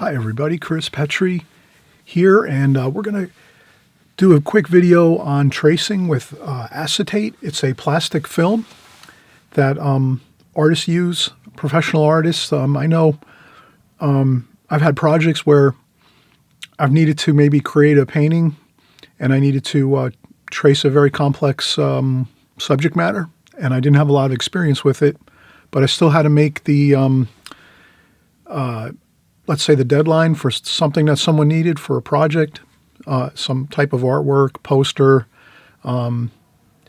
Hi everybody, Chris Petri here, and we're going to do a quick video on tracing with acetate. It's a plastic film that artists use, professional artists. I know I've had projects where I've needed to maybe create a painting and I needed to trace a very complex subject matter, and I didn't have a lot of experience with it, but I still had to make the let's say the deadline for something that someone needed for a project, some type of artwork, poster,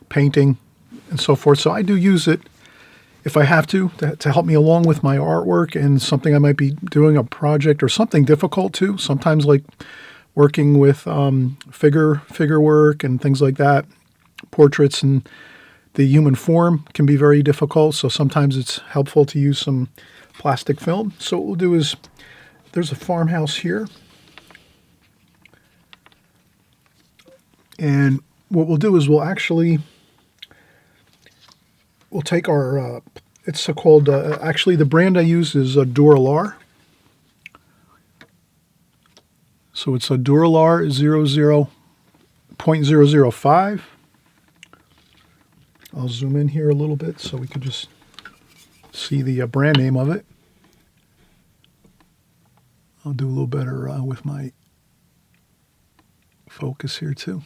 painting, and so forth. So I do use it if I have to help me along with my artwork and something I might be doing a project or something difficult too. Sometimes like working with figure work and things like that, portraits and the human form can be very difficult. So sometimes it's helpful to use some plastic film. So what we'll do is, there's a farmhouse here. And what we'll do is we'll take our, it's called, actually the brand I use is a Duralar. So it's a Duralar 0.005. I'll zoom in here a little bit so we can just see the brand name of it. I'll do a little better with my focus here too.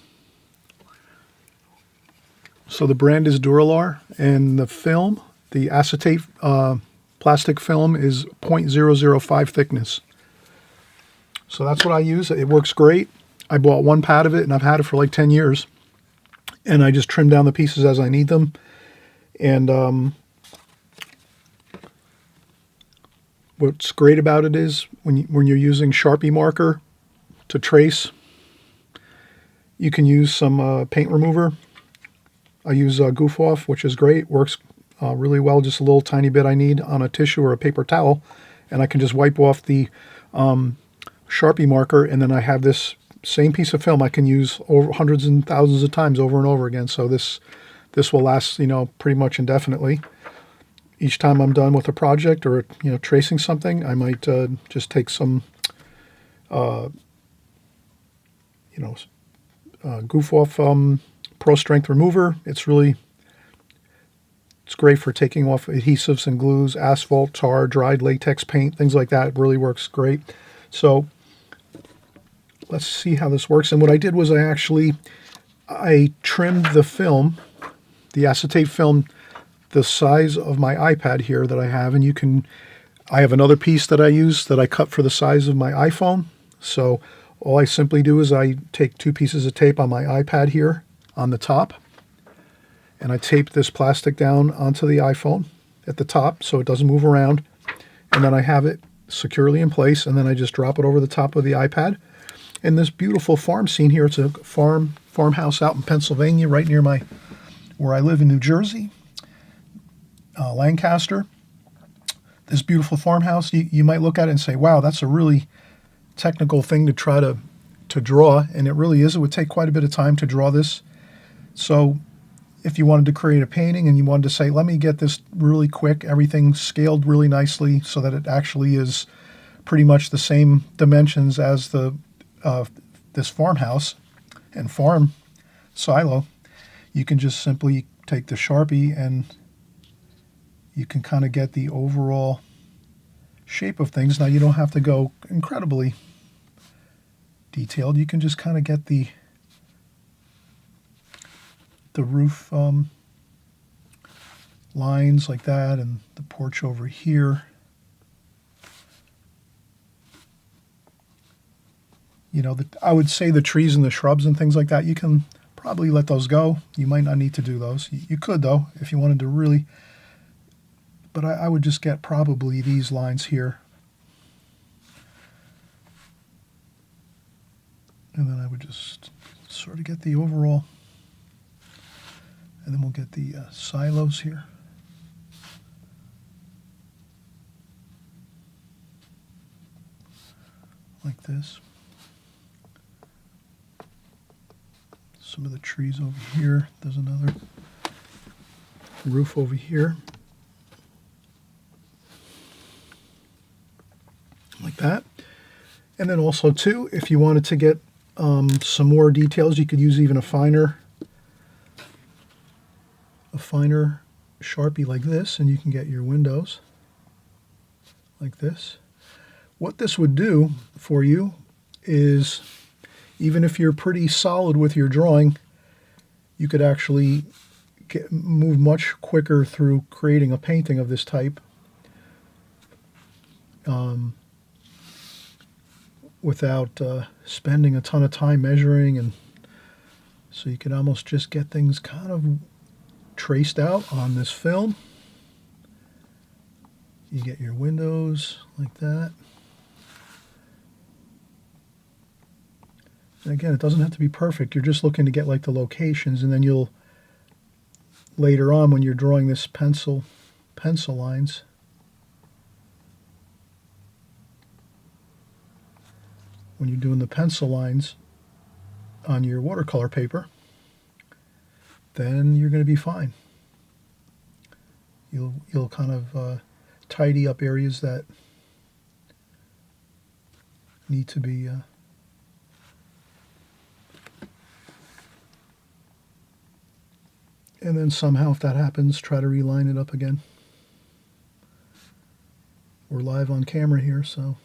So the brand is Duralar, and the film, the acetate plastic film, is 0.005 thickness. So that's what I use. It works great. I bought one pad of it, and I've had it for like 10 years. And I just trim down the pieces as I need them. And what's great about it is when you're using Sharpie marker to trace, you can use some paint remover. I use Goof Off, which is great. Works really well. Just a little tiny bit I need on a tissue or a paper towel, and I can just wipe off the Sharpie marker, and then I have this same piece of film I can use over hundreds and thousands of times over and over again. So this will last, pretty much indefinitely. Each time I'm done with a project or, tracing something, I might just take some, Goof Off Pro Strength Remover. It's great for taking off adhesives and glues, asphalt, tar, dried latex paint, things like that. It really works great. So let's see how this works. And what I did was I trimmed the film, the acetate film, the size of my iPad here that I have, and I have another piece that I use that I cut for the size of my iPhone. So all I simply do is I take two pieces of tape on my iPad here on the top, and I tape this plastic down onto the iPhone at the top so it doesn't move around, and then I have it securely in place, and then I just drop it over the top of the iPad. And this beautiful farm scene here, it's a farmhouse out in Pennsylvania, right near where I live in New Jersey. Lancaster. This beautiful farmhouse, you might look at it and say, wow, that's a really technical thing to try to draw, and it really is. It would take quite a bit of time to draw this. So if you wanted to create a painting and you wanted to say, let me get this really quick, everything scaled really nicely so that it actually is pretty much the same dimensions as this farmhouse and farm silo, you can just simply take the Sharpie and you can kind of get the overall shape of things. Now, you don't have to go incredibly detailed. You can just kind of get the roof lines like that, and the porch over here. I would say the trees and the shrubs and things like that, you can probably let those go. You might not need to do those. You could, though, if you wanted to really. But I would just get probably these lines here. And then I would just sort of get the overall. And then we'll get the silos here. Like this. Some of the trees over here. There's another roof over here. like that. And then also too, if you wanted to get some more details, you could use even a finer Sharpie like this, and you can get your windows like this. What this would do for you is, even if you're pretty solid with your drawing, you could actually move much quicker through creating a painting of this type without spending a ton of time measuring. And so you could almost just get things kind of traced out on this film. You get your windows like that. And again, it doesn't have to be perfect. You're just looking to get like the locations, and then you'll later on, when you're drawing this pencil lines, when you're doing the pencil lines on your watercolor paper, then you're going to be fine. You'll kind of tidy up areas that need to be and then somehow, if that happens, try to reline it up again. We're live on camera here, so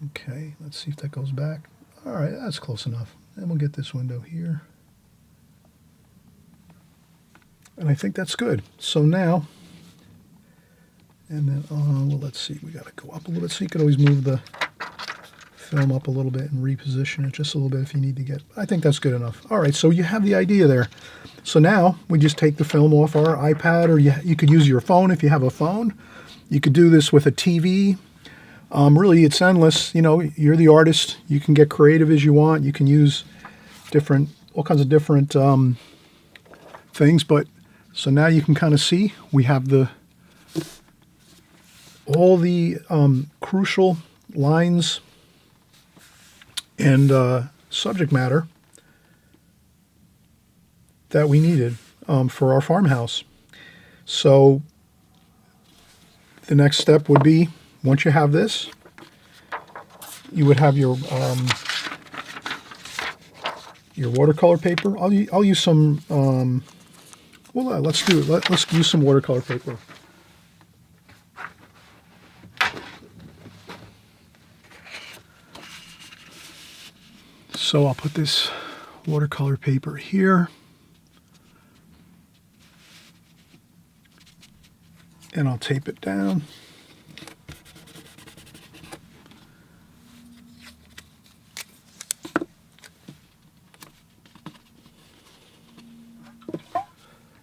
okay, let's see if that goes back. All right, that's close enough. And we'll get this window here. And I think that's good. So now, and then, well, let's see, we got to go up a little bit. So you could always move the film up a little bit and reposition it just a little bit if you need to get, I think that's good enough. All right, so you have the idea there. So now we just take the film off our iPad, or you could use your phone if you have a phone. You could do this with a TV. Really, it's endless. You know, you're the artist. You can get creative as you want. You can use all kinds of different things. But so now you can kind of see we have all the crucial lines and subject matter that we needed for our farmhouse. So the next step would be, once you have this, you would have your watercolor paper. I'll use some. Well, let's do it. Let's use some watercolor paper. So I'll put this watercolor paper here, and I'll tape it down.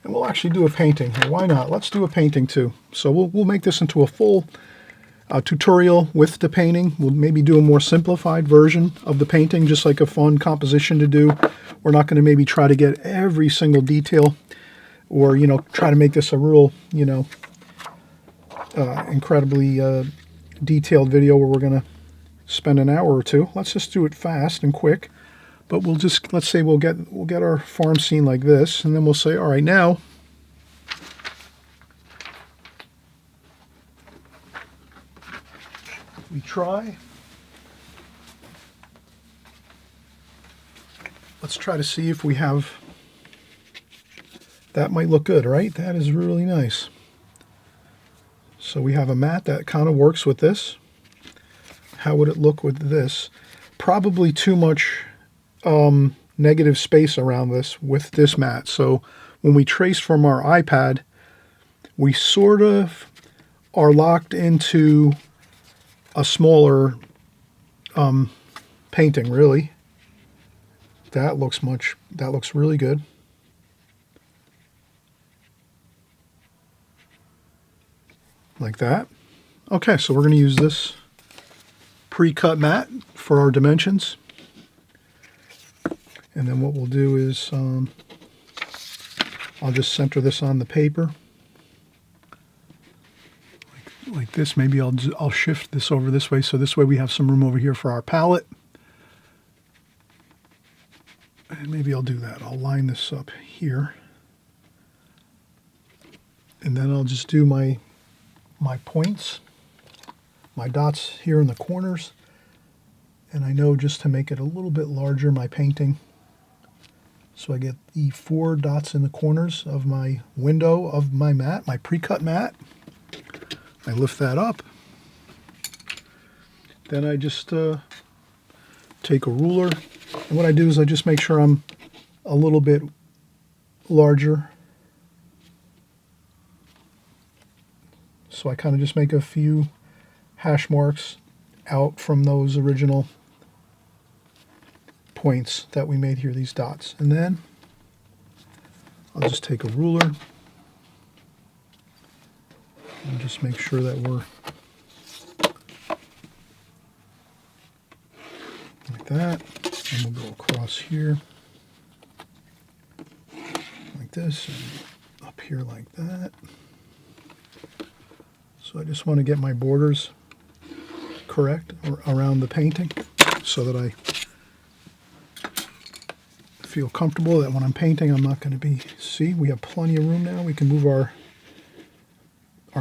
And we'll actually do a painting. Why not? Let's do a painting too. So we'll make this into a full tutorial with the painting. We'll maybe do a more simplified version of the painting, just like a fun composition to do. We're not going to maybe try to get every single detail, or try to make this a real incredibly detailed video where we're going to spend an hour or two. Let's just do it fast and quick. But let's say we'll get our farm scene like this, and then we'll say, all right, now we try. Let's try to see if we have, that might look good, right? That is really nice. So we have a mat that kind of works with this. How would it look with this? Probably too much negative space around this with this mat. So when we trace from our iPad, we sort of are locked into a smaller painting, really. That looks really good. Like that. Okay, so we're going to use this pre-cut mat for our dimensions. And then what we'll do is I'll just center this on the paper like this. Maybe I'll shift this over this way, so this way we have some room over here for our palette. And maybe I'll do that. I'll line this up here, and then I'll just do my points my dots here in the corners. And I know just to make it a little bit larger, my painting, so I get the 4 dots in the corners of my window of my mat, my pre-cut mat. I lift that up. Then I just take a ruler, and what I do is I just make sure I'm a little bit larger. So I kind of just make a few hash marks out from those original points that we made here, these dots. And then I'll just take a ruler and just make sure that we're like that. And we'll go across here like this, and up here like that. So I just want to get my borders correct around the painting so that I feel comfortable that when I'm painting I'm not going to be, see, we have plenty of room now. We can move our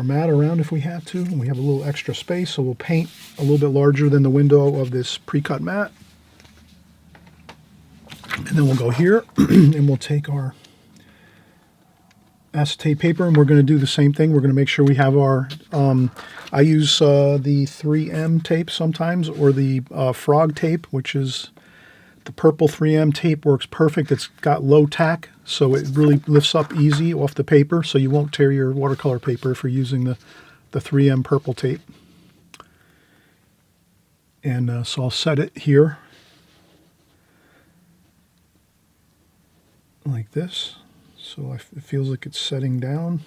mat around if we have to, and we have a little extra space, so we'll paint a little bit larger than the window of this pre-cut mat. And then we'll go here and we'll take our acetate paper, and we're going to do the same thing. We're going to make sure we have our, I use the 3M tape sometimes, or the frog tape, which is the purple 3M tape. Works perfect. It's got low tack, so it really lifts up easy off the paper, so you won't tear your watercolor paper if you're using the 3M purple tape. And so I'll set it here like this. So it feels like it's setting down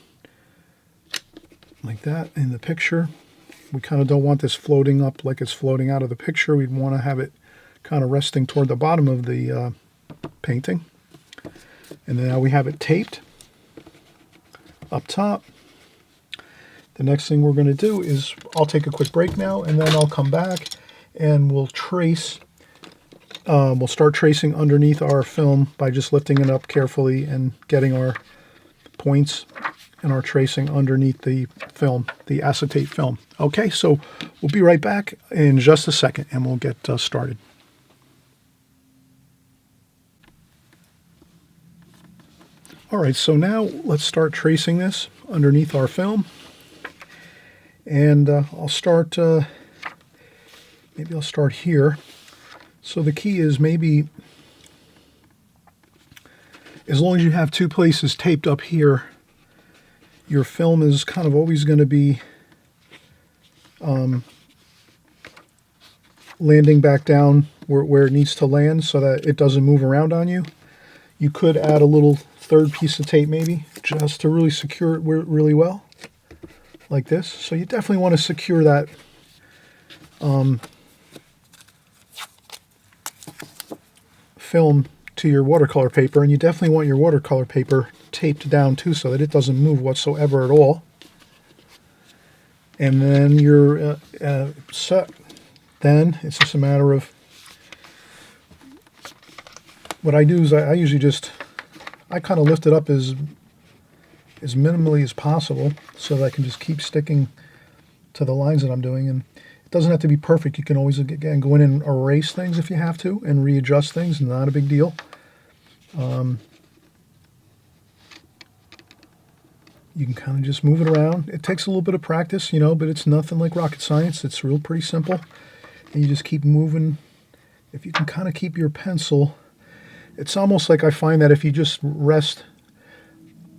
like that in the picture. We kind of don't want this floating up like it's floating out of the picture. We'd want to have it kind of resting toward the bottom of the painting. And then now we have it taped up top. The next thing we're going to do is, I'll take a quick break now, and then I'll come back and we'll trace. We'll start tracing underneath our film by just lifting it up carefully and getting our points and our tracing underneath the film, the acetate film. Okay, so we'll be right back in just a second and we'll get started. All right, so now let's start tracing this underneath our film. And I'll start, maybe I'll start here. So the key is, maybe as long as you have 2 places taped up here, your film is kind of always going to be landing back down where it needs to land so that it doesn't move around on you. You could add a little 3rd piece of tape maybe, just to really secure it really well, like this. So you definitely want to secure that film to your watercolor paper, and you definitely want your watercolor paper taped down too so that it doesn't move whatsoever at all. And then you're set. Then it's just a matter of, what I do is I usually just, I kind of lift it up as minimally as possible so that I can just keep sticking to the lines that I'm doing. And it doesn't have to be perfect. You can always, again, go in and erase things if you have to and readjust things. Not a big deal. You can kind of just move it around. It takes a little bit of practice, you know, but it's nothing like rocket science. It's real pretty simple. And you just keep moving. If you can kind of keep your pencil, it's almost like, I find that if you just rest,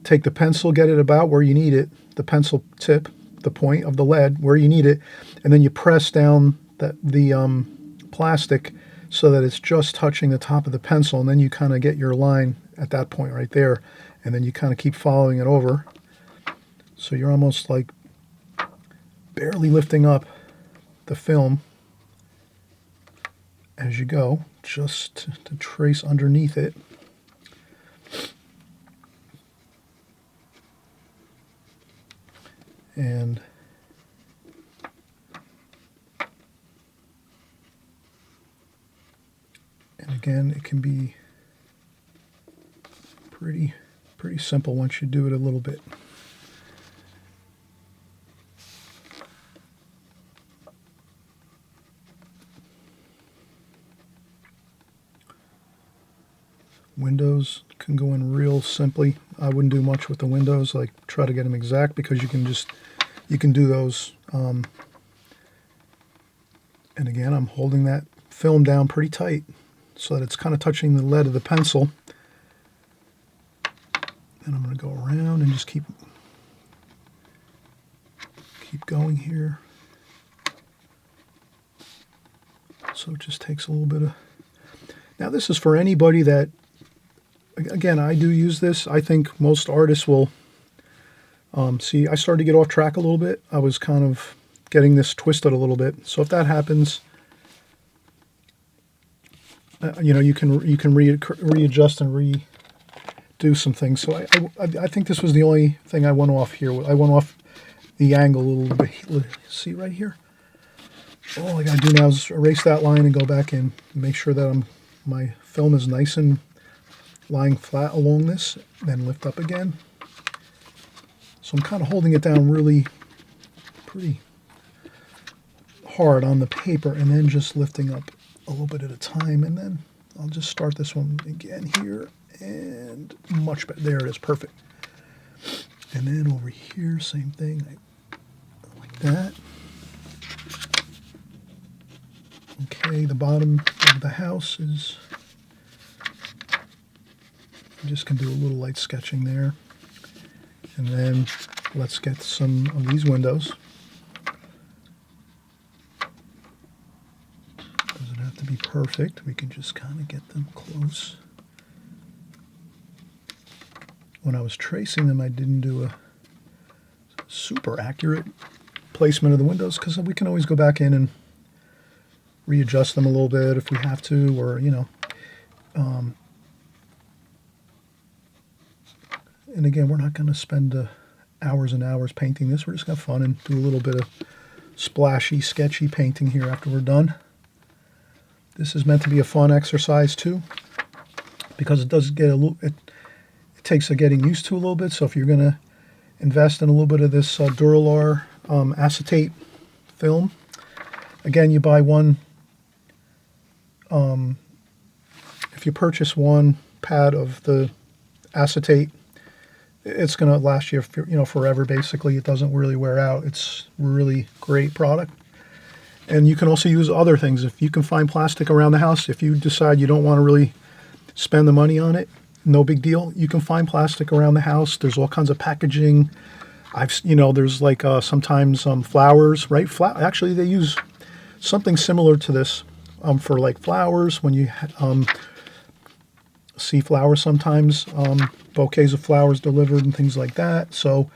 take the pencil, get it about where you need it, the pencil tip, the point of the lead where you need it, and then you press down the plastic so that it's just touching the top of the pencil, and then you kind of get your line at that point right there, and then you kind of keep following it over. So you're almost like barely lifting up the film as you go, just to trace underneath it. And again, it can be pretty simple once you do it a little bit. Windows can go in real simply. I wouldn't do much with the windows, like try to get them exact, because you can do those. And again, I'm holding that film down pretty tight so that it's kind of touching the lead of the pencil. And I'm going to go around and just keep going here. So it just takes a little bit of... Now this is for anybody that, again, I do use this. I think most artists will... see, I started to get off track a little bit. I was kind of getting this twisted a little bit. So if that happens, you know, you can readjust and redo some things. So I think this was the only thing I went off here. I went off the angle a little bit. See right here? All I got to do now is erase that line and go back in and make sure that my film is nice and lying flat along this, then lift up again. So I'm kind of holding it down really pretty hard on the paper and then just lifting up a little bit at a time, and then I'll just start this one again here, and much better. There it is, perfect. And then over here, same thing, like that. Okay, the bottom of the house is, I'm just going to do a little light sketching there. And then let's get some of these windows. Doesn't have to be perfect. We can just kind of get them close. When I was tracing them, I didn't do a super accurate placement of the windows, because we can always go back in and readjust them a little bit if we have to, or, you know. And again, we're not going to spend hours and hours painting this. We're just going to have fun and do a little bit of splashy, sketchy painting here after we're done. This is meant to be a fun exercise too, because it does get a little, it takes a getting used to a little bit. So if you're going to invest in a little bit of this Duralar acetate film, again, you buy one. If you purchase one pad of the acetate, it's going to last you, forever. Basically, it doesn't really wear out. It's really great product. And you can also use other things. If you can find plastic around the house, if you decide you don't want to really spend the money on it, no big deal. You can find plastic around the house. There's all kinds of packaging. There's like sometimes flowers, right? Actually, they use something similar to this for like flowers. When you see flowers sometimes, bouquets of flowers delivered and things like that. So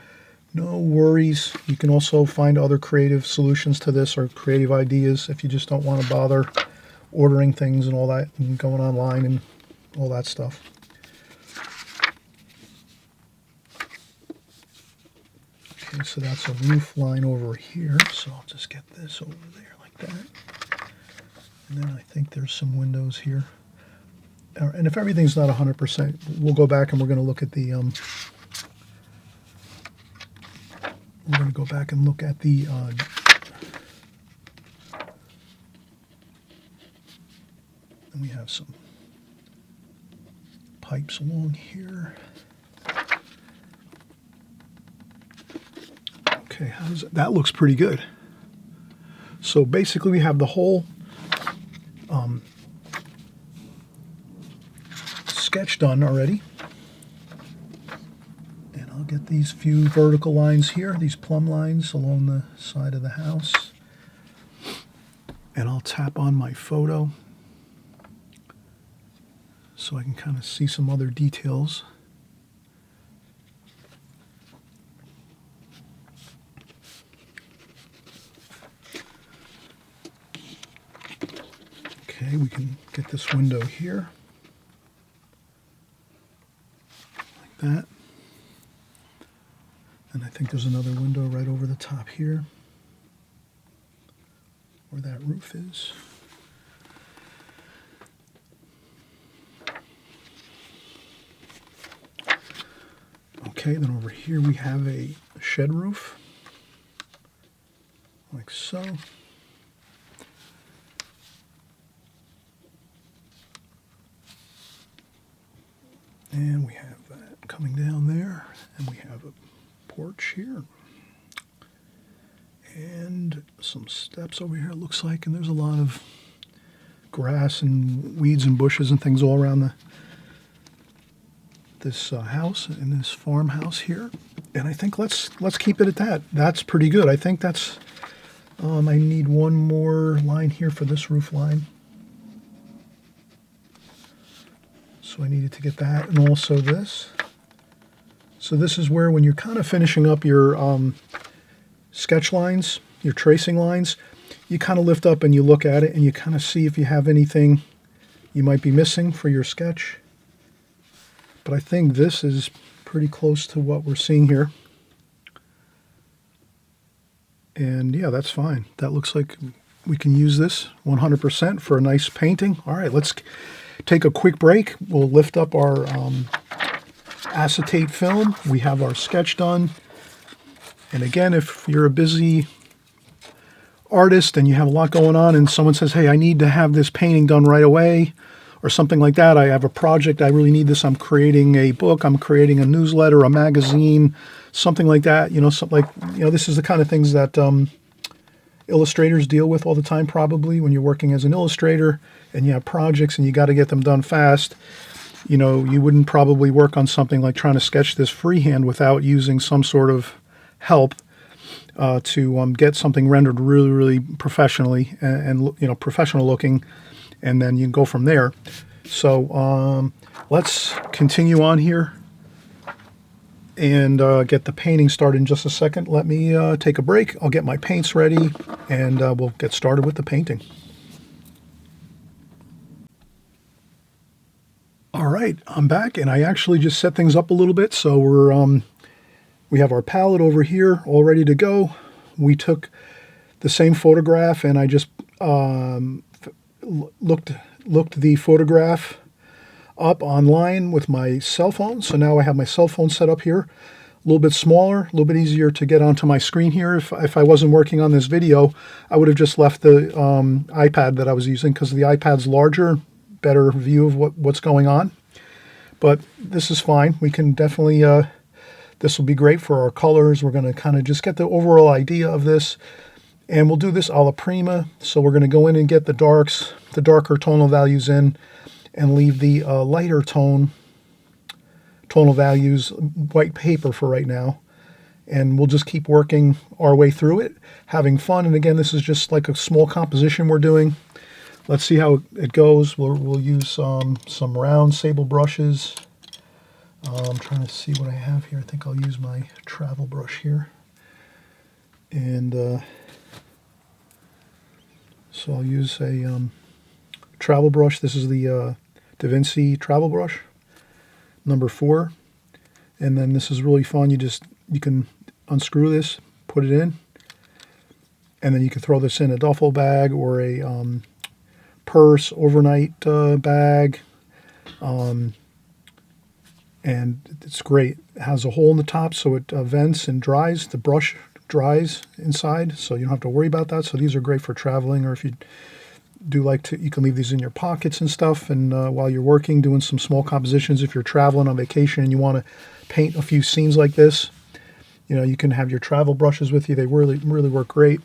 no worries. You can also find other creative solutions to this, or creative ideas, if you just don't want to bother ordering things and all that and going online and all that stuff. Okay, so that's a roof line over here. So I'll just get this over there like that. And then I think there's some windows here. And if everything's not 100%, we'll go back and we're going to look at the and we have some pipes along here. Okay, that looks pretty good. So basically we have the whole sketch done already. And I'll get these few vertical lines here, these plumb lines along the side of the house. And I'll tap on my photo so I can kind of see some other details. Okay, we can get this window here. That. And I think there's another window right over the top here where that roof is. Okay, then over here we have a shed roof, like so. And we have that coming down there. And we have a porch here. And some steps over here, it looks like. And there's a lot of grass and weeds and bushes and things all around this house and this farmhouse here. And I think let's keep it at that. That's pretty good. I think that's, I need one more line here for this roof line. So I needed to get that, and also this. So this is where, when you're kind of finishing up your sketch lines, your tracing lines, you kind of lift up and you look at it and you kind of see if you have anything you might be missing for your sketch. But I think this is pretty close to what we're seeing here. And yeah, that's fine. That looks like we can use this 100% for a nice painting. All right, let's take a quick break. We'll lift up our acetate film. We have our sketch done. And again, if you're a busy artist and you have a lot going on and someone says, hey, I need to have this painting done right away, or something like that, I have a project, I really need this, I'm creating a book, I'm creating a newsletter, a magazine, something like that, something like, this is the kind of things that illustrators deal with all the time, probably, when you're working as an illustrator and you have projects and you got to get them done fast. You wouldn't probably work on something like trying to sketch this freehand without using some sort of help to get something rendered really, really professionally and professional looking, and then you can go from there. So let's continue on here and get the painting started in just a second. Let me take a break. I'll get my paints ready, and we'll get started with the painting. All right, I'm back, and I actually just set things up a little bit. So we have our palette over here all ready to go. We took the same photograph, and I just looked the photograph up online with my cell phone. So now I have my cell phone set up here, a little bit smaller, a little bit easier to get onto my screen here. If I wasn't working on this video, I would have just left the iPad that I was using, because the iPad's larger, better view of what's going on. But this is fine. We can definitely, this will be great for our colors. We're going to kind of just get the overall idea of this. And we'll do this a la prima. So we're going to go in and get the darks, the darker tonal values in, and leave the lighter tonal values white paper for right now. And we'll just keep working our way through it, having fun. And again, this is just like a small composition we're doing. Let's see how it goes. We'll use some round sable brushes. I'm trying to see what I have here. I think I'll use my travel brush here. And so I'll use a travel brush. This is the Da Vinci travel brush, number 4. And then this is really fun. You can unscrew this, put it in, and then you can throw this in a duffel bag or a purse, overnight bag. And it's great. It has a hole in the top so it vents and dries. The brush dries inside, so you don't have to worry about that. So these are great for traveling, or if you do like to, you can leave these in your pockets and stuff, and while you're working, doing some small compositions. If you're traveling on vacation and you want to paint a few scenes like this, you can have your travel brushes with you. They really, really work great.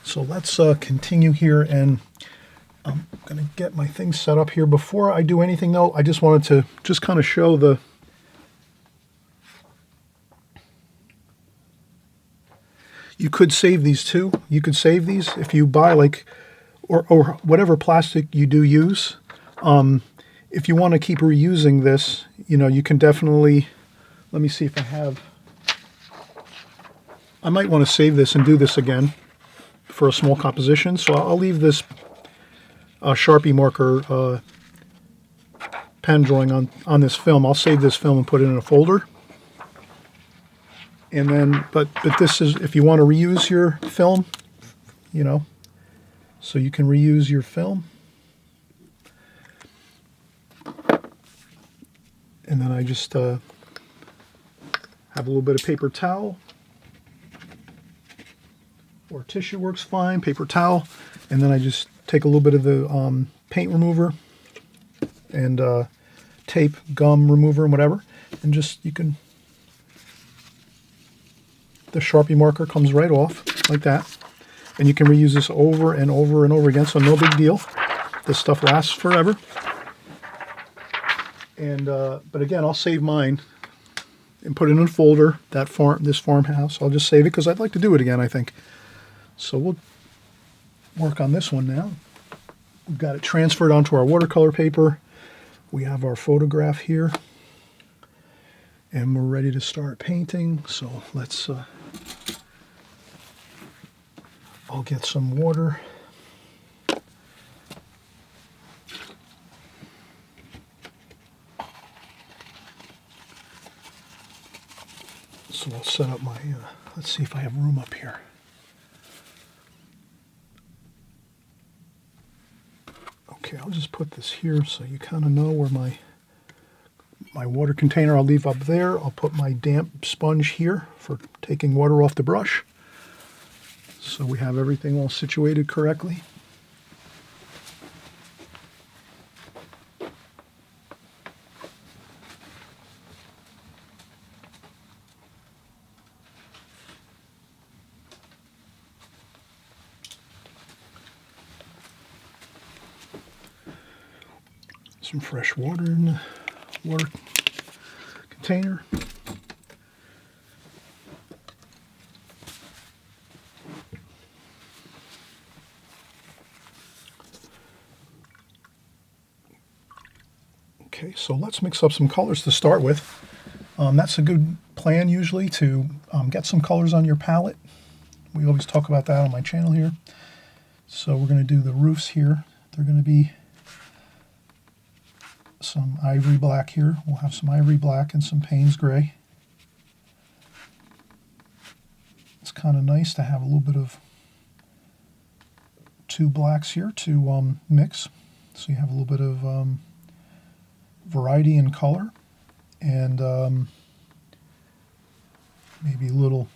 So let's continue here, and I'm going to get my things set up here. Before I do anything, though, I just wanted to just kind of show the... You could save these too. You could save these if you buy or whatever plastic you do use. If you want to keep reusing this, you can definitely, let me see if I have, I might want to save this and do this again for a small composition. So I'll leave this Sharpie marker pen drawing on this film. I'll save this film and put it in a folder. And then, but this is, if you want to reuse your film, so you can reuse your film. And then I just have a little bit of paper towel, or tissue works fine, paper towel. And then I just take a little bit of the paint remover and tape, gum remover, and whatever, and just the Sharpie marker comes right off like that, and you can reuse this over and over and over again, so no big deal. This stuff lasts forever. And but again, I'll save mine and put it in a folder, this farmhouse. I'll just save it because I'd like to do it again, I think. So we'll work on this one now. We've got it transferred onto our watercolor paper. We have our photograph here. And we're ready to start painting. So let's, I'll get some water. So I'll set up my, let's see if I have room up here. Okay, I'll just put this here so you kind of know where my water container I'll leave up there. I'll put my damp sponge here for taking water off the brush. So we have everything all situated correctly. Some fresh water in the water container. Okay, so let's mix up some colors to start with. That's a good plan usually to get some colors on your palette. We always talk about that on my channel here. So we're going to do the roofs here. They're going to be some ivory black here. We'll have some ivory black and some Payne's gray. It's kind of nice to have a little bit of two blacks here to mix. So you have a little bit of variety in color, and maybe a little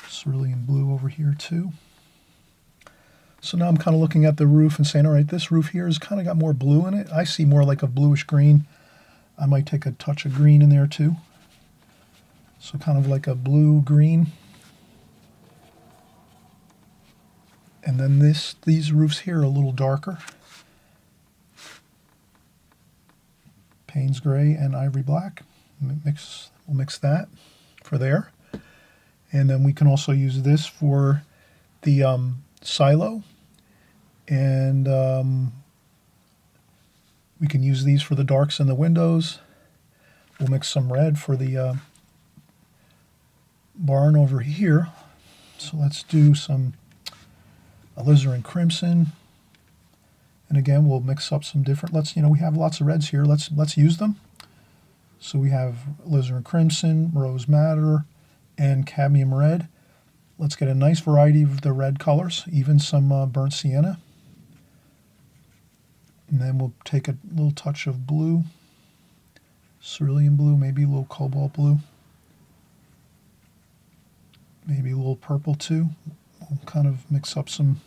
cerulean blue over here too. So now I'm kind of looking at the roof and saying, all right, this roof here has kind of got more blue in it. I see more like a bluish green. I might take a touch of green in there too. So kind of like a blue-green. And then these roofs here are a little darker. Payne's gray and ivory black. We'll mix that for there. And then we can also use this for the silo. And we can use these for the darks in the windows. We'll mix some red for the barn over here. So let's do some alizarin crimson. And again, we'll mix up some different, we have lots of reds here. Let's use them. So we have alizarin crimson, rose madder, and cadmium red. Let's get a nice variety of the red colors, even some burnt sienna. And then we'll take a little touch of blue, cerulean blue, maybe a little cobalt blue, maybe a little purple too. We'll kind of mix up some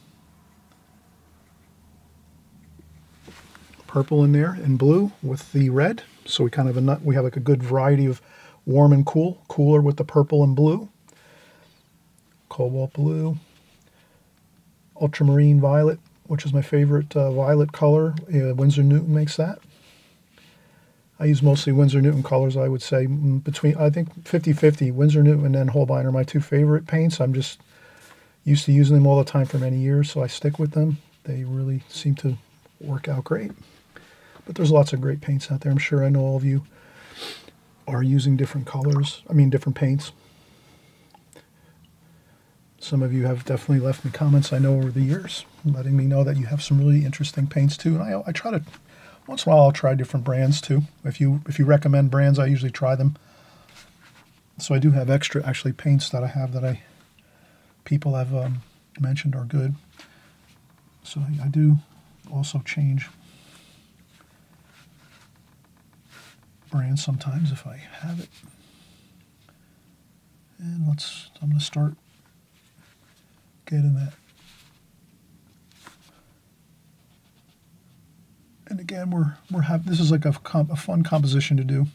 purple in there and blue with the red. So we kind of we have like a good variety of warm and cool, cooler with the purple and blue. Cobalt blue, ultramarine violet, which is my favorite violet color. Winsor Newton makes that. I use mostly Winsor Newton colors, I would say. I think 50-50. Winsor Newton and Holbein are my two favorite paints. I'm just used to using them all the time for many years, so I stick with them. They really seem to work out great. But there's lots of great paints out there. I'm sure I know all of you are using different colors, different paints. Some of you have definitely left me comments, I know, over the years, letting me know that you have some really interesting paints too. And I try to, once in a while, I'll try different brands too. If you recommend brands, I usually try them. So I do have extra, actually, paints that I have that people have mentioned are good. So I do also change brands sometimes if I have it. And I'm going to start getting that And again, this is like a fun composition to do.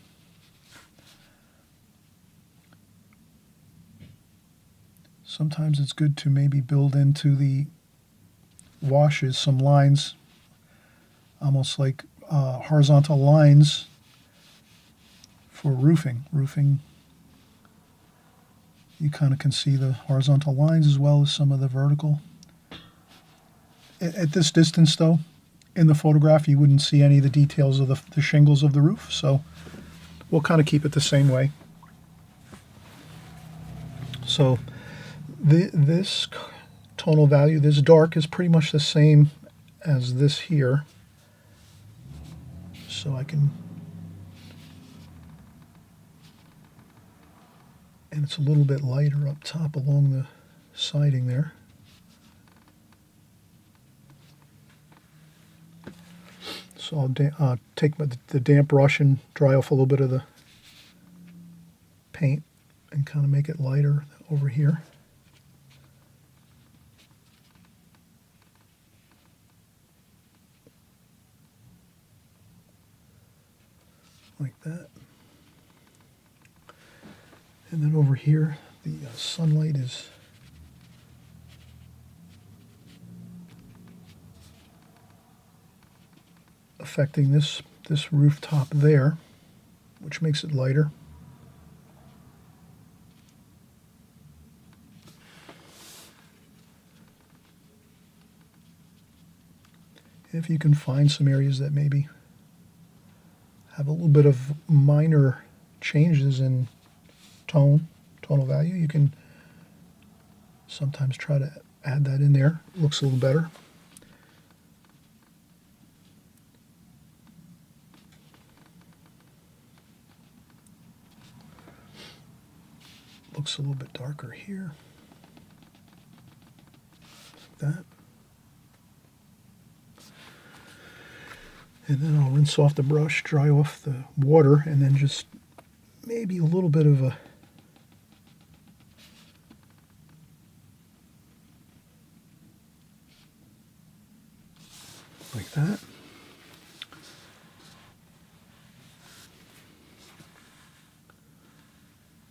Sometimes it's good to maybe build into the washes some lines, almost like horizontal lines for roofing. Roofing, you kind of can see the horizontal lines as well as some of the vertical. At this distance, though, in the photograph, you wouldn't see any of the details of the shingles of the roof, so we'll kind of keep it the same way. So this tonal value, this dark, is pretty much the same as this here. So I can, and it's a little bit lighter up top along the siding there. So I'll take the damp brush and dry off a little bit of the paint and kind of make it lighter over here. Like that. And then over here, the sunlight is affecting this rooftop there, which makes it lighter. If you can find some areas that maybe have a little bit of minor changes in tonal value, you can sometimes try to add that in there. It looks a little better. Looks a little bit darker here. Like that. And then I'll rinse off the brush, dry off the water, and then just maybe a little bit of a like that.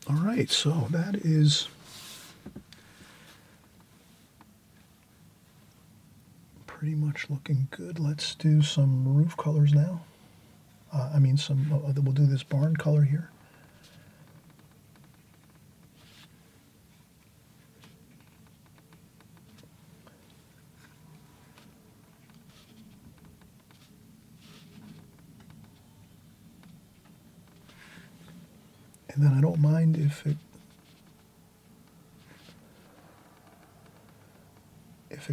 All right, so that is pretty much looking good. Let's do some roof colors now. We'll do this barn color here. And then I don't mind if it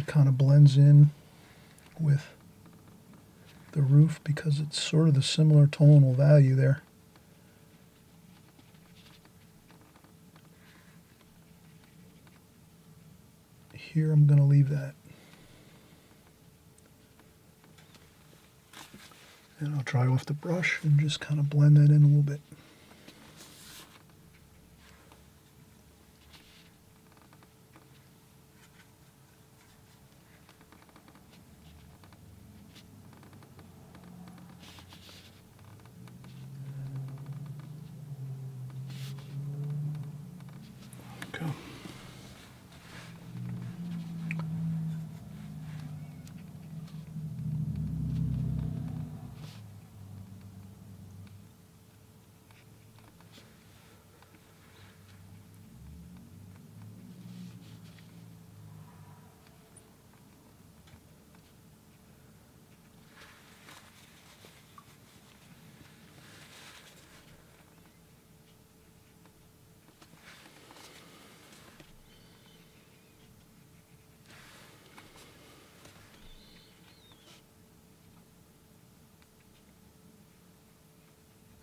kind of blends in with the roof, because it's sort of the similar tonal value there. Here I'm going to leave that. And I'll dry off the brush and just kind of blend that in a little bit. Go.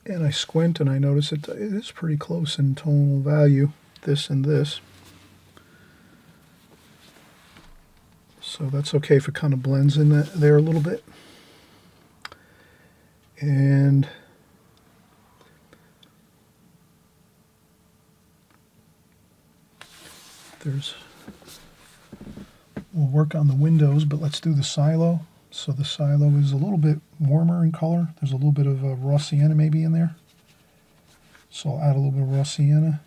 And I squint and I notice it is pretty close in tonal value, this and this. So that's okay if it kind of blends in there a little bit. And we'll work on the windows, but let's do the silo. So the silo is a little bit warmer in color. There's a little bit of raw sienna maybe in there. So I'll add a little bit of raw sienna.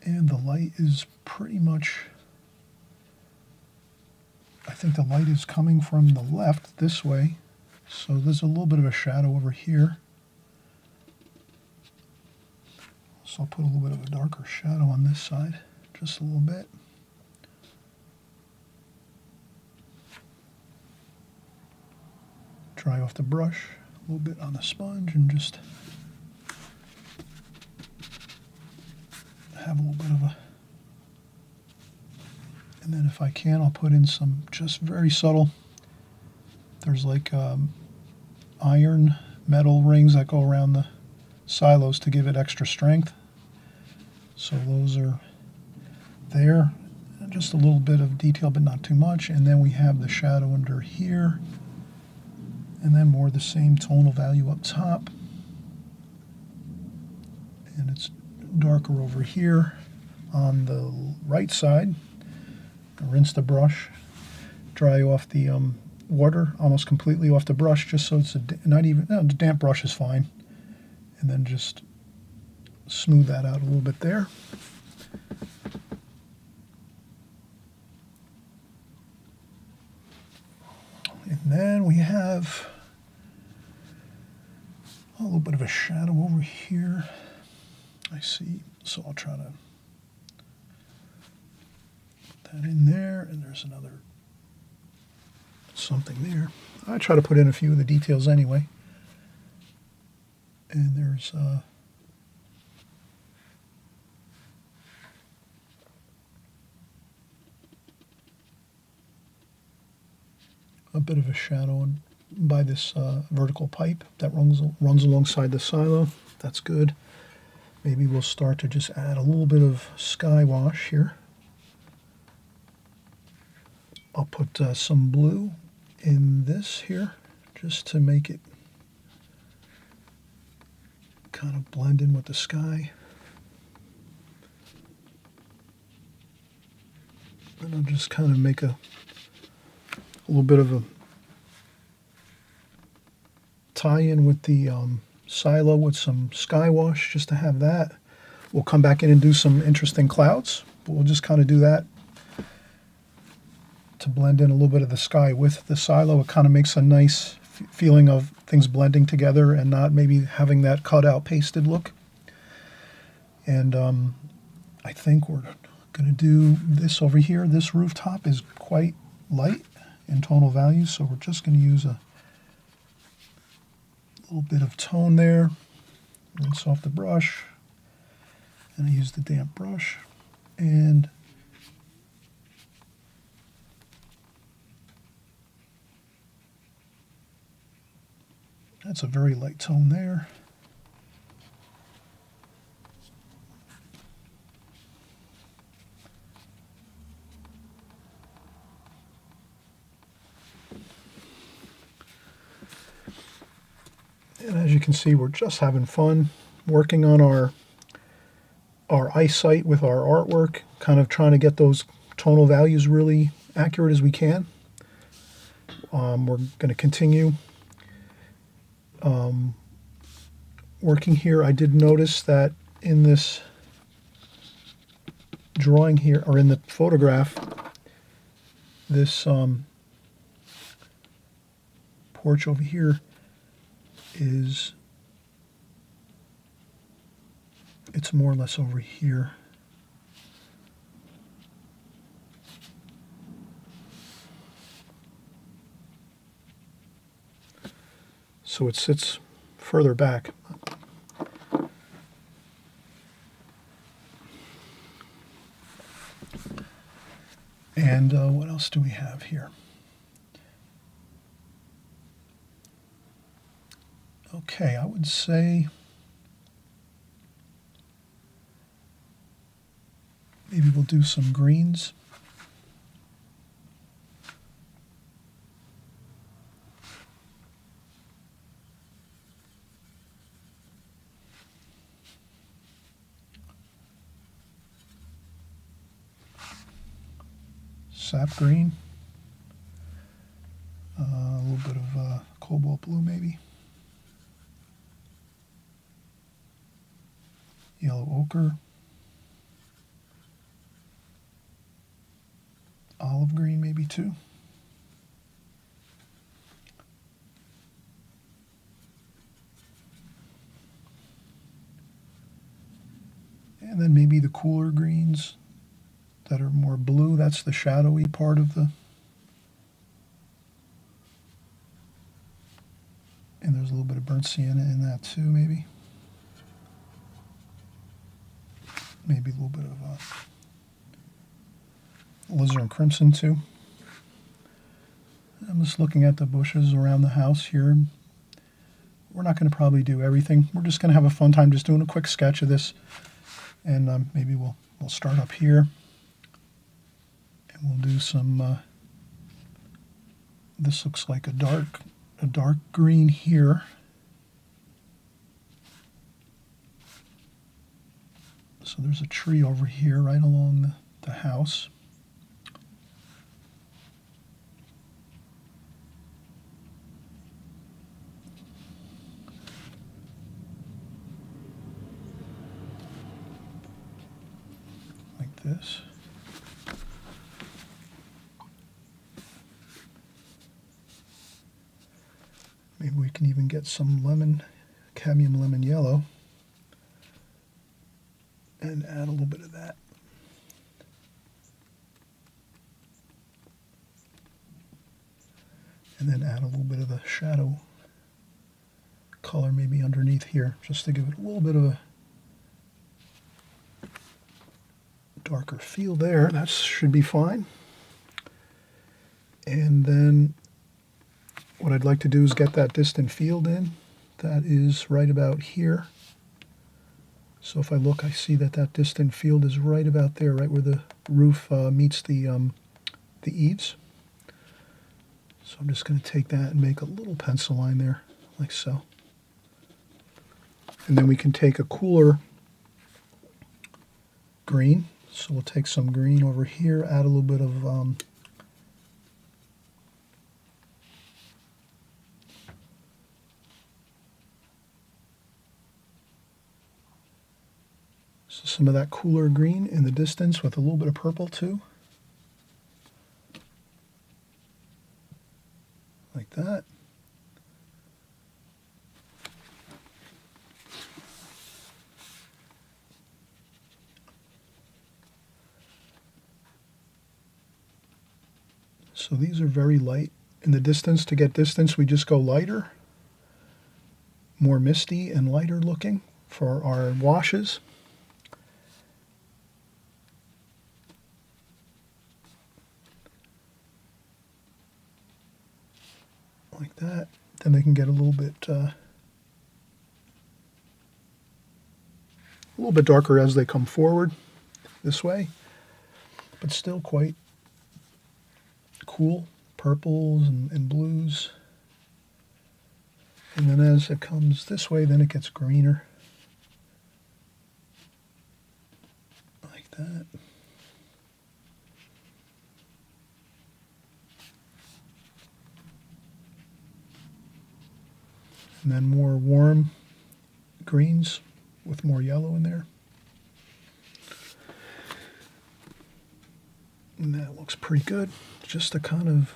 And the light is pretty much, I think the light is coming from the left this way. So there's a little bit of a shadow over here. So I'll put a little bit of a darker shadow on this side, just a little bit. Dry off the brush, a little bit on the sponge, and just have a little bit of a, and then if I can, I'll put in some just very subtle, there's like iron metal rings that go around the silos to give it extra strength. So those are there, just a little bit of detail but not too much. And then we have the shadow under here, and then more the same tonal value up top, and it's darker over here on the right side. Rinse the brush, dry off the water almost completely off the brush, just so it's not even, no, the damp brush is fine, and then just smooth that out a little bit there. And then we have a little bit of a shadow over here, I see, so I'll try to put that in there, and there's another something there. I try to put in a few of the details anyway. And there's a bit of a shadow by this vertical pipe that runs alongside the silo. That's good. Maybe we'll start to just add a little bit of sky wash here. I'll put some blue in this here just to make it kind of blend in with the sky. And I'll just kind of make a little bit of a tie-in with the silo with some sky wash, just to have that. We'll come back in and do some interesting clouds, but we'll just kind of do that to blend in a little bit of the sky with the silo. It kind of makes a nice feeling of things blending together and not maybe having that cut out pasted look. And I think we're going to do this over here. This rooftop is quite light in tonal value, so we're just going to use a little bit of tone there. Rinse off the brush, and I use the damp brush, and that's a very light tone there. And as you can see, we're just having fun working on our eyesight with our artwork, kind of trying to get those tonal values really accurate as we can. We're going to continue working here. I did notice that in this drawing here, or in the photograph, this porch over here is, it's more or less over here. So it sits further back. And what else do we have here? Okay, I would say maybe we'll do some greens. sap green, a little bit of cobalt blue maybe, yellow ochre, olive green maybe too. And then maybe the cooler greens that are more blue, that's the shadowy part of the... And there's a little bit of burnt sienna in that too, maybe. Maybe a little bit of alizarin crimson too. I'm just looking at the bushes around the house here. We're not going to probably do everything. We're just going to have a fun time just doing a quick sketch of this. And maybe we'll start up here. And we'll do some, this looks like a dark green here. So there's a tree over here right along the house. Like this. Maybe we can even get some lemon, cadmium lemon yellow, and add a little bit of that. And then add a little bit of the shadow color maybe underneath here, just to give it a little bit of a darker feel there. That should be fine. And then what I'd like to do is get that distant field in. That is right about here. So if I look, I see that distant field is right about there, right where the roof meets the eaves. So I'm just going to take that and make a little pencil line there, like so. And then we can take a cooler green. So we'll take some green over here, add a little bit of some of that cooler green in the distance with a little bit of purple too. Like that. So these are very light in the distance. To get distance, we just go lighter, more misty and lighter looking for our washes. Like that. Then they can get a little bit darker as they come forward this way, but still quite cool purples and blues. And then as it comes this way, then it gets greener, like that. And then more warm greens with more yellow in there. And that looks pretty good. Just to kind of,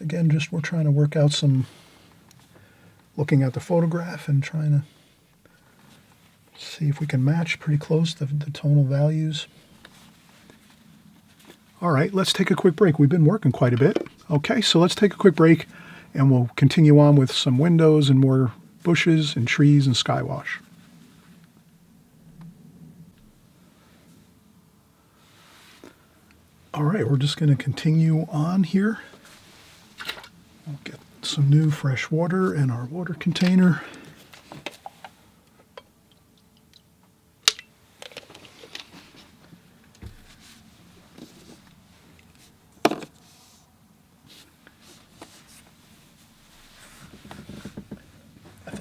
again, just we're trying to work out some, looking at the photograph and trying to see if we can match pretty close the tonal values. All right, let's take a quick break. We've been working quite a bit. Okay, so let's take a quick break and we'll continue on with some windows and more bushes and trees and sky wash. All right, we're just going to continue on here. We'll get some new fresh water in our water container.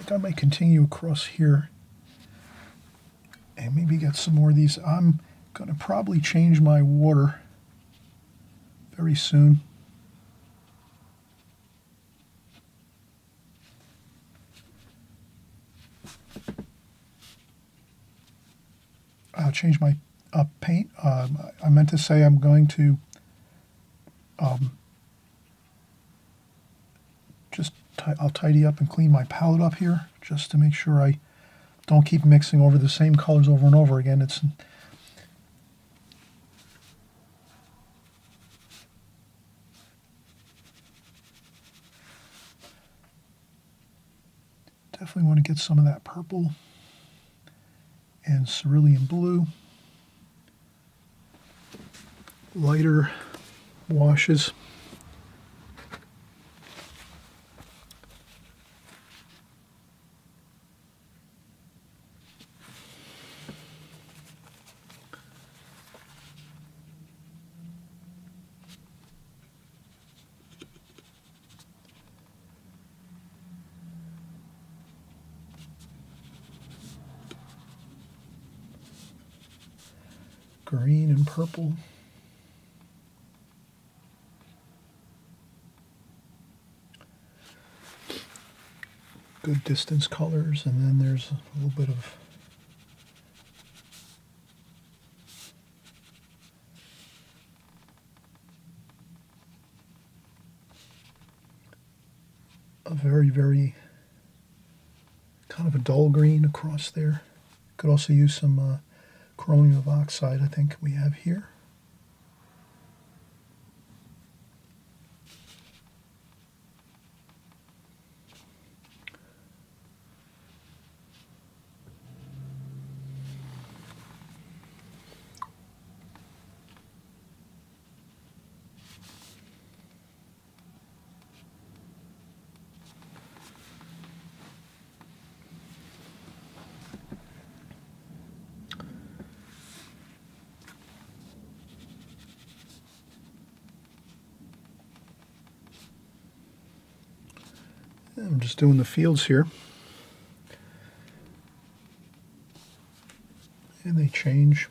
I might continue across here and maybe get some more of these. I'm going to probably change my water very soon. I'll change my paint. I meant to say I'm going to I'll tidy up and clean my palette up here just to make sure I don't keep mixing over the same colors over and over again. It's definitely want to get some of that purple and cerulean blue. Lighter washes. Green and purple. Good distance colors, and then there's a little bit of a very, very kind of a dull green across there. Could also use some chromium oxide, I think we have here. I'm just doing the fields here. And they change.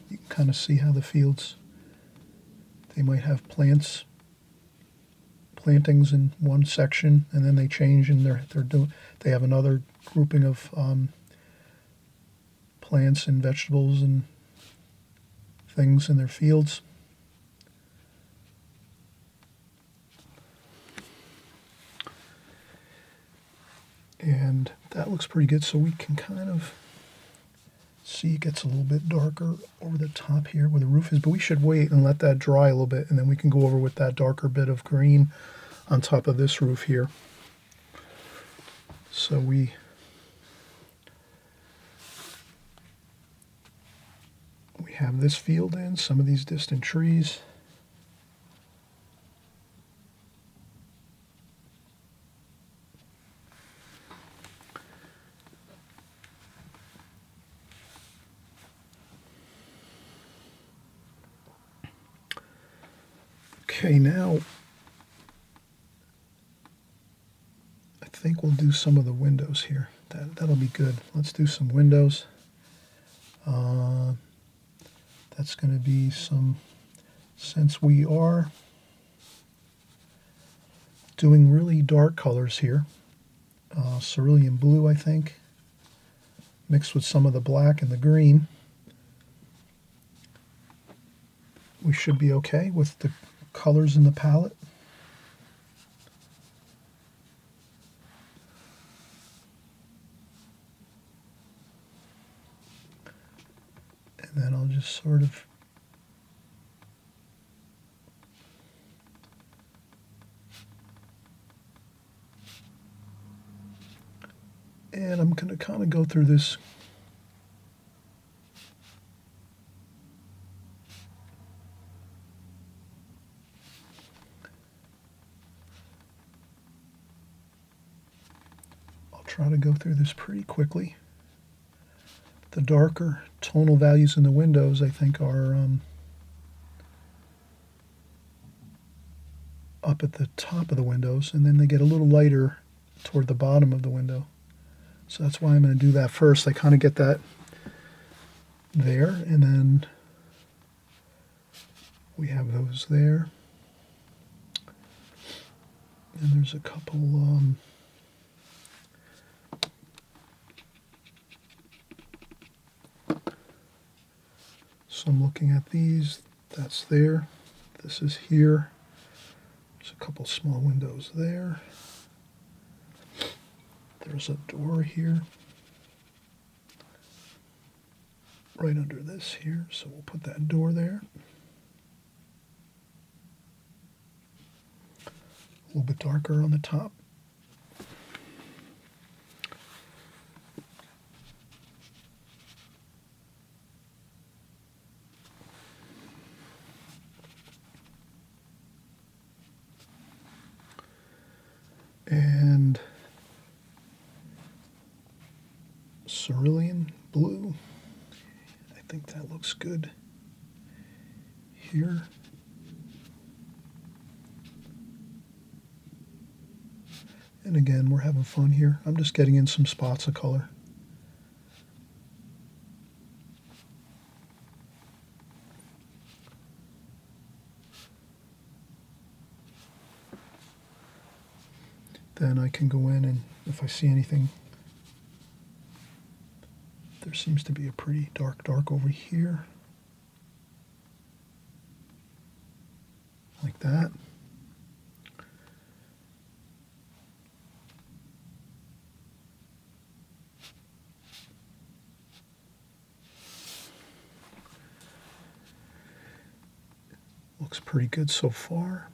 You can kind of see how the fields, they might have plantings in one section, and then they change, and they have another grouping of plants and vegetables and things in their fields. And that looks pretty good, so we can kind of see it gets a little bit darker over the top here where the roof is, but we should wait and let that dry a little bit, and then we can go over with that darker bit of green on top of this roof here. So we have this field in, some of these distant trees. Okay, now I think we'll do some of the windows here. That'll be good. Let's do some windows. That's going to be since we are doing really dark colors here, cerulean blue, I think, mixed with some of the black and the green, we should be okay with the colors in the palette. And then I'll just sort of and I'm going to kind of go through this try to go through this pretty quickly. The darker tonal values in the windows, I think, are up at the top of the windows, and then they get a little lighter toward the bottom of the window. So that's why I'm going to do that first. I kind of get that there, and then we have those there. And there's a couple so I'm looking at these. That's there. This is here. There's a couple small windows there. There's a door here. Right under this here, so we'll put that door there. A little bit darker on the top. And cerulean blue. I think that looks good here. And again, we're having fun here. I'm just getting in some spots of color. Then I can go in and if I see anything, there seems to be a pretty dark over here. Like that. Looks pretty good so far.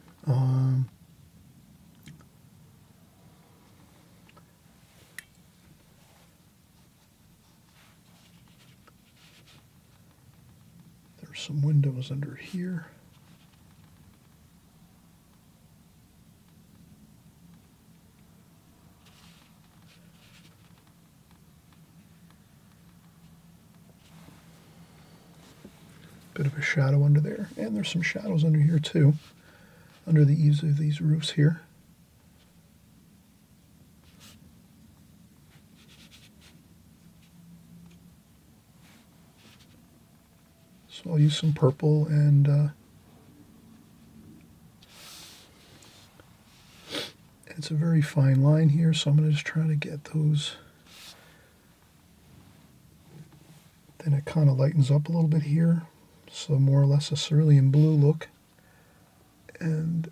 There's some windows under here. Bit of a shadow under there, and there's some shadows under here too, under the eaves of these roofs here. So I'll use some purple and it's a very fine line here, so I'm going to just try to get those. Then it kind of lightens up a little bit here. So more or less a cerulean blue look. And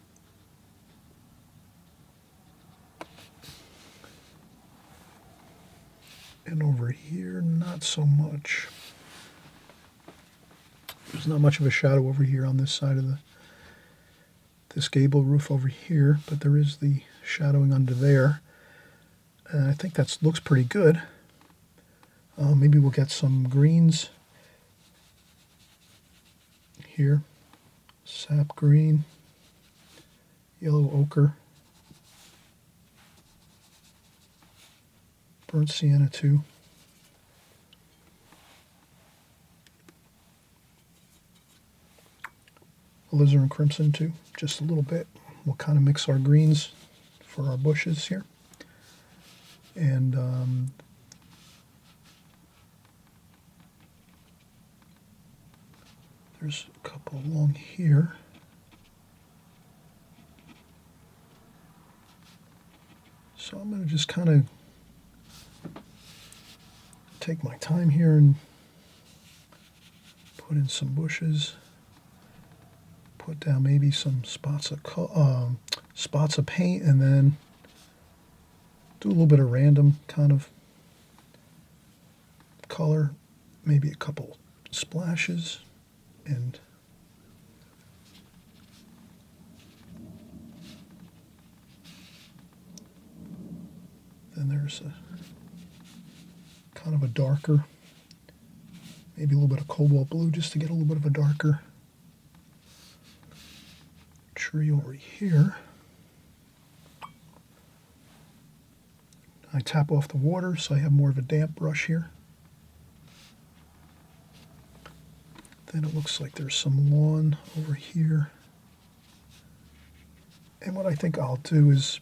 over here, not so much. There's not much of a shadow over here on this side of this gable roof over here, but there is the shadowing under there. And I think that looks pretty good. Maybe we'll get some greens here. Sap green, yellow ochre, burnt sienna too. Alizarin crimson too, just a little bit. We'll kind of mix our greens for our bushes here. And there's a couple along here. So I'm going to just kind of take my time here and put in some bushes. Put down maybe some spots of paint, and then do a little bit of random kind of color, maybe a couple splashes, and then there's a kind of a darker, maybe a little bit of cobalt blue just to get a little bit of a darker tree over here. I tap off the water so I have more of a damp brush here. Then it looks like there's some lawn over here. And what I think I'll do is,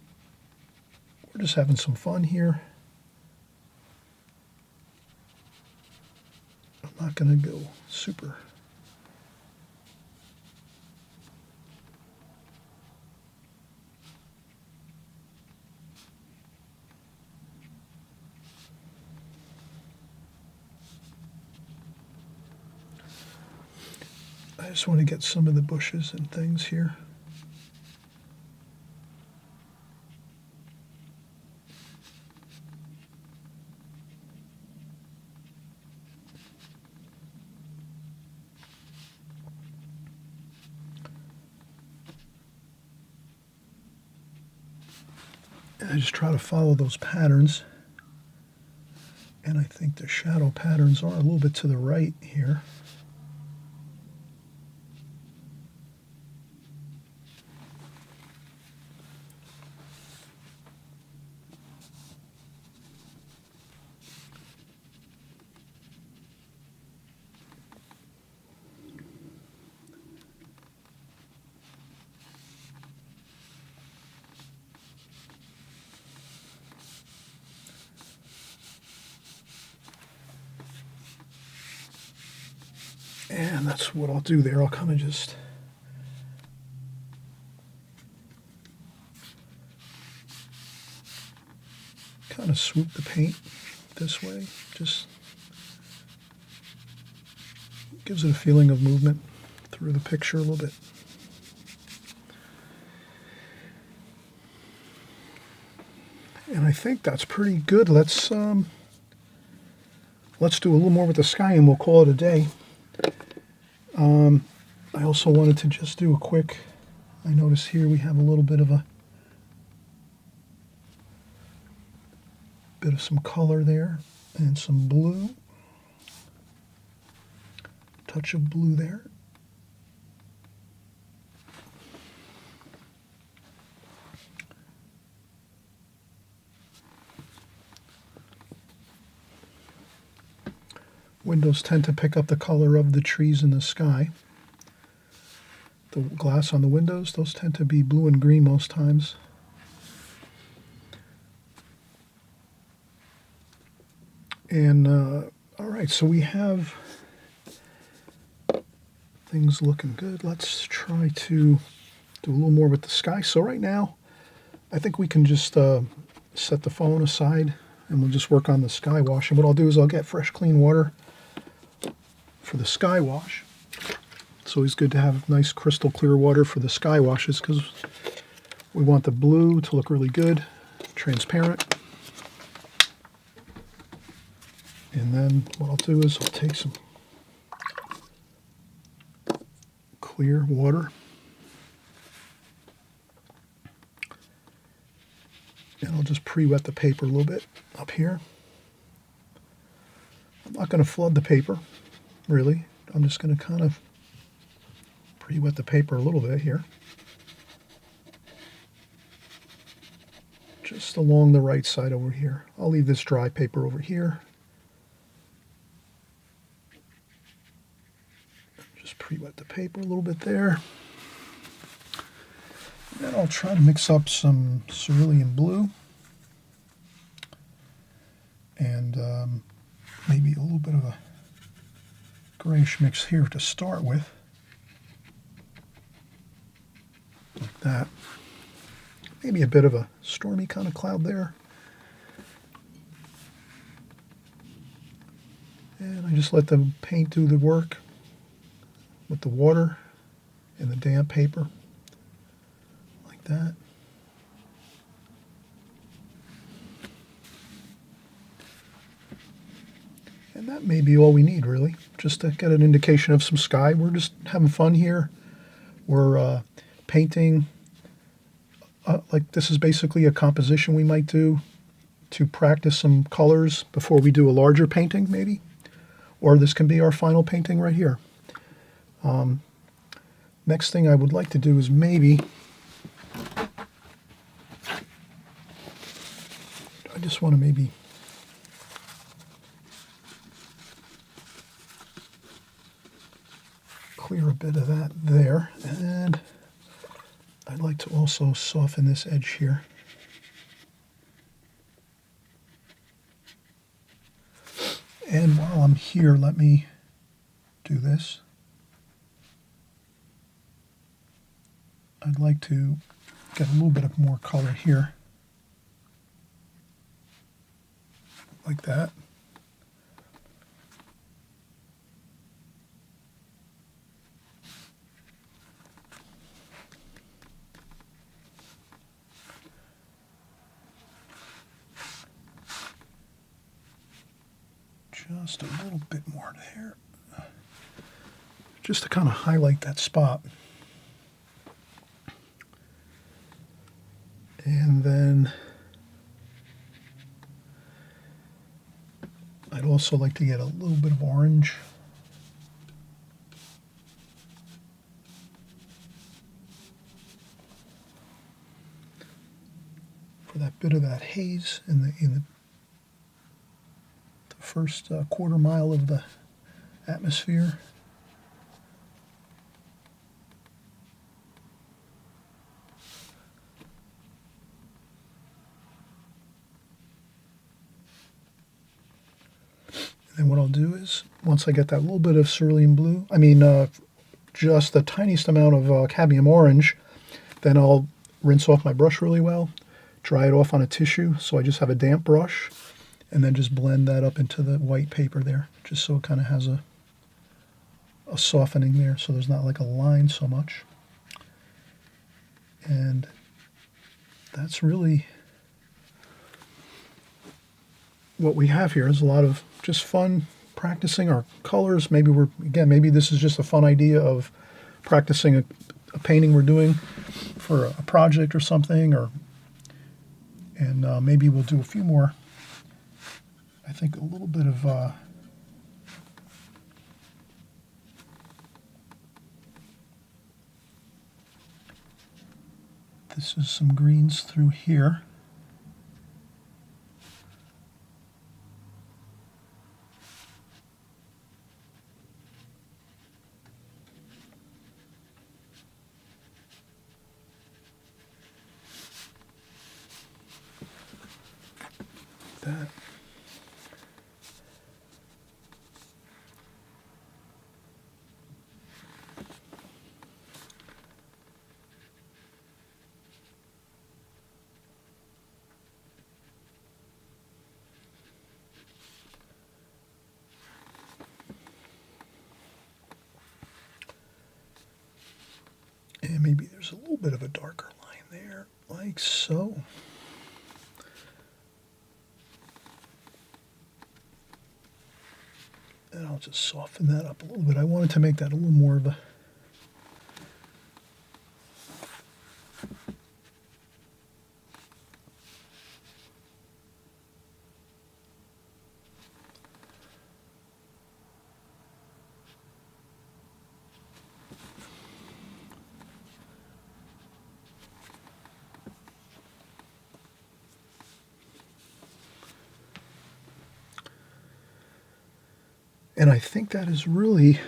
we're just having some fun here. I'm not going to go super. I just want to get some of the bushes and things here. And I just try to follow those patterns. And I think the shadow patterns are a little bit to the right here. And that's what I'll do there. I'll kind of just swoop the paint this way. Just gives it a feeling of movement through the picture a little bit. And I think that's pretty good. Let's do a little more with the sky and we'll call it a day. I also wanted to just do a quick, I notice here we have a little bit of some color there and some blue. Touch of blue there. Windows tend to pick up the color of the trees in the sky. The glass on the windows, those tend to be blue and green most times. And all right, so we have things looking good. Let's try to do a little more with the sky. So right now, I think we can just set the phone aside and we'll just work on the sky wash. And what I'll do is I'll get fresh, clean water for the sky wash. It's always good to have nice crystal clear water for the sky washes because we want the blue to look really good, transparent. And then what I'll do is I'll take some clear water and I'll just pre-wet the paper a little bit up here. I'm not going to flood the paper, really. I'm just going to kind of pre-wet the paper a little bit here. Just along the right side over here. I'll leave this dry paper over here. Just pre-wet the paper a little bit there. And then I'll try to mix up some cerulean blue. And maybe a little bit of a grayish mix here to start with. Like that. Maybe a bit of a stormy kind of cloud there. And I just let the paint do the work with the water and the damp paper. Like that. And that may be all we need, really, just to get an indication of some sky. We're just having fun here. We're painting. Like this is basically a composition we might do to practice some colors before we do a larger painting, maybe. Or this can be our final painting right here. Next thing I would like to do is maybe, I just want to maybe clear a bit of that there, and I'd like to also soften this edge here. And while I'm here, let me do this. I'd like to get a little bit of more color here. Like that. just a little bit more there, just to kind of highlight that spot. And then I'd also like to get a little bit of orange. For that bit of that haze in the first quarter mile of the atmosphere. And what I'll do is, once I get that little bit of cerulean blue, just the tiniest amount of cadmium orange, then I'll rinse off my brush really well, dry it off on a tissue, so I just have a damp brush, and then just blend that up into the white paper there, just so it kind of has a softening there, so there's not like a line so much. And that's really what we have here, is a lot of just fun practicing our colors. Maybe this is just a fun idea of practicing a painting we're doing for a project or something, and maybe we'll do a few more. I think a little bit of this is some greens through here. That. And maybe there's a little bit of a darker line there, like so. And I'll just soften that up a little bit. I wanted to make that a little more of a and I think that is really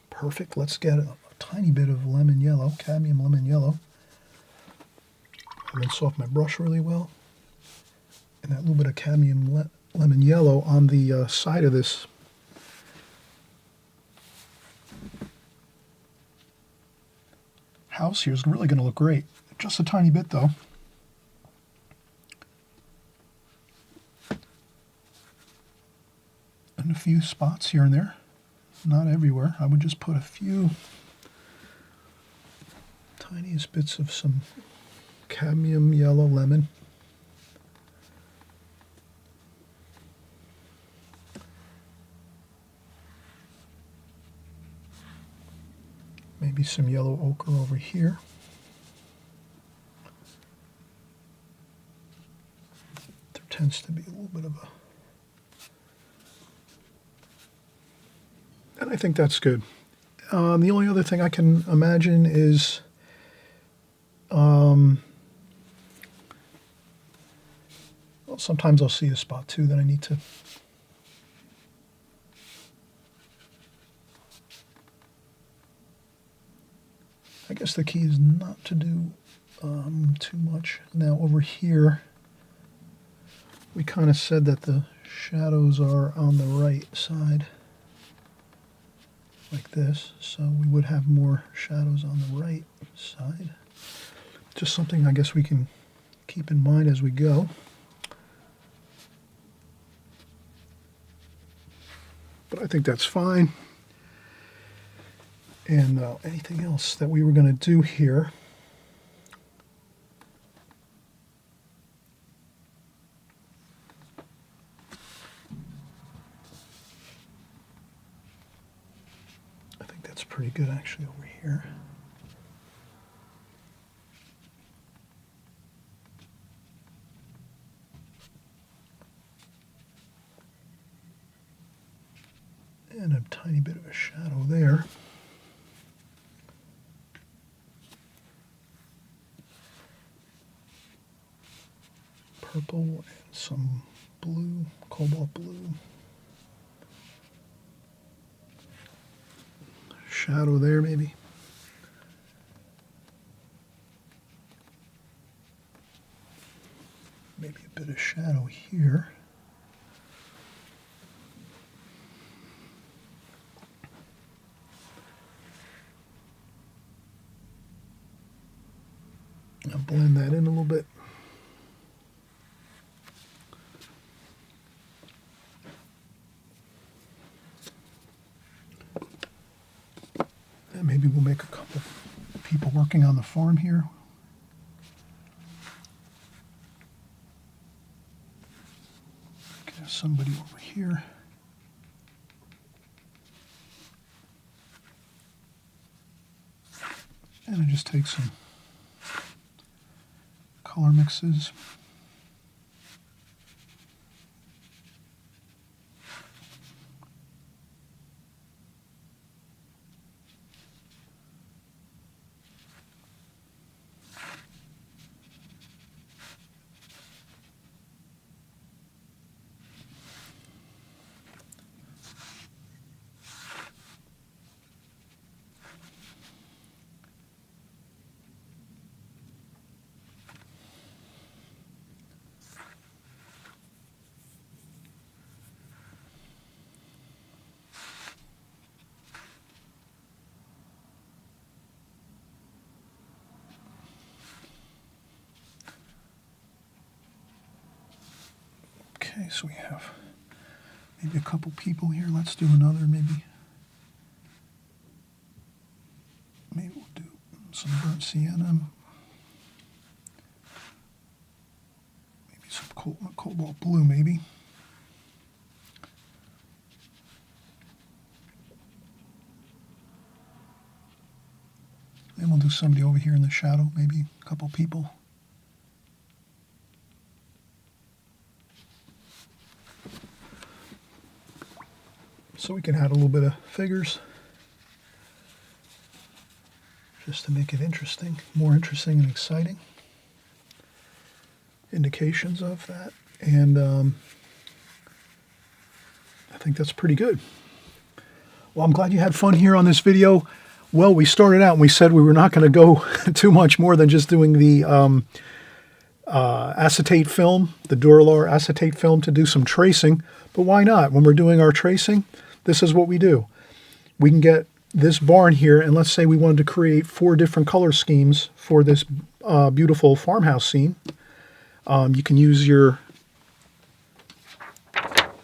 perfect. Let's get a tiny bit of lemon yellow, cadmium lemon yellow. Rinse off my brush really well. And that little bit of cadmium lemon yellow on the side of this house here is really going to look great. Just a tiny bit though. And a few spots here and there, not everywhere. I would just put a few tiniest bits of some cadmium yellow lemon. Maybe some yellow ochre over here. There tends to be a little bit of a... And I think that's good. The only other thing I can imagine is well, sometimes I'll see a spot too that I need to I guess the key is not to do too much. Now over here we kind of said that the shadows are on the right side, like this, so we would have more shadows on the right side. Just something I guess we can keep in mind as we go. But I think that's fine. And anything else that we were going to do here? pretty good actually over here. And a tiny bit of a shadow there. Purple and some blue, cobalt blue. Shadow there maybe. Maybe a bit of shadow here. I'll blend that in a little bit. And maybe we'll make a couple people working on the farm here. Okay, somebody over here. And I just take some color mixes. Okay, so we have maybe a couple people here. Let's do another maybe. Maybe we'll do some burnt sienna. Maybe some cobalt blue maybe. And we'll do somebody over here in the shadow, maybe a couple people. So we can add a little bit of figures just to make it interesting, more interesting and exciting. Indications of that. And I think that's pretty good. Well, I'm glad you had fun here on this video. Well, we started out and we said we were not going to go too much more than just doing the acetate film, the Duralar acetate film, to do some tracing. But why not? When we're doing our tracing, this is what we do. We can get this barn here, and let's say we wanted to create 4 different color schemes for this beautiful farmhouse scene. You can use your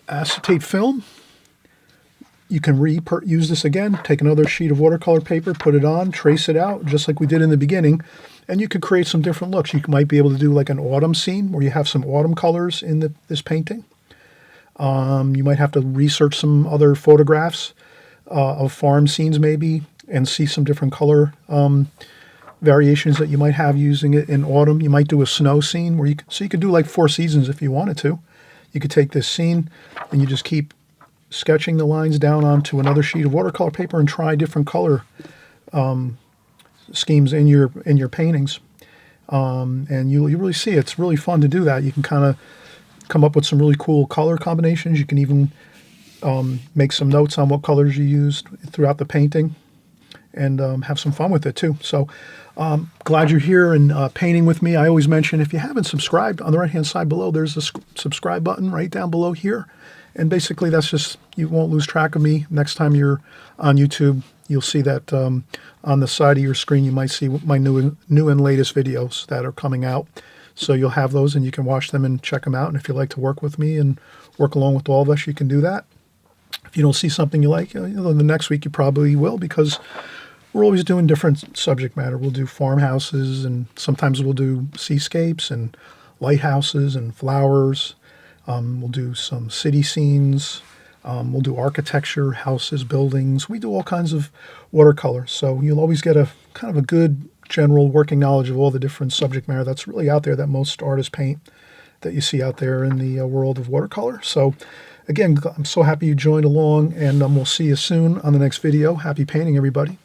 acetate film. You can use this again, take another sheet of watercolor paper, put it on, trace it out, just like we did in the beginning, and you could create some different looks. You might be able to do like an autumn scene where you have some autumn colors in this painting. You might have to research some other photographs of farm scenes maybe and see some different color variations that you might have using it in autumn. You might do a snow scene where you could do like 4 seasons if you wanted to. You could take this scene and you just keep sketching the lines down onto another sheet of watercolor paper and try different color schemes in your paintings. And you really see it's really fun to do that. You can kind of come up with some really cool color combinations. You can even make some notes on what colors you used throughout the painting and have some fun with it too. So glad you're here and painting with me. I always mention, if you haven't subscribed, on the right hand side below there's a subscribe button right down below here, and basically that's just, you won't lose track of me. Next time you're on YouTube, you'll see that on the side of your screen you might see my new and latest videos that are coming out. So you'll have those and you can watch them and check them out. And if you'd like to work with me and work along with all of us, you can do that. If you don't see something you like, the next week you probably will, because we're always doing different subject matter. We'll do farmhouses, and sometimes we'll do seascapes and lighthouses and flowers. We'll do some city scenes. We'll do architecture, houses, buildings. We do all kinds of watercolor. So you'll always get a kind of a good general working knowledge of all the different subject matter that's really out there that most artists paint, that you see out there in the world of watercolor. So again, I'm so happy you joined along, and we'll see you soon on the next video. Happy painting, everybody.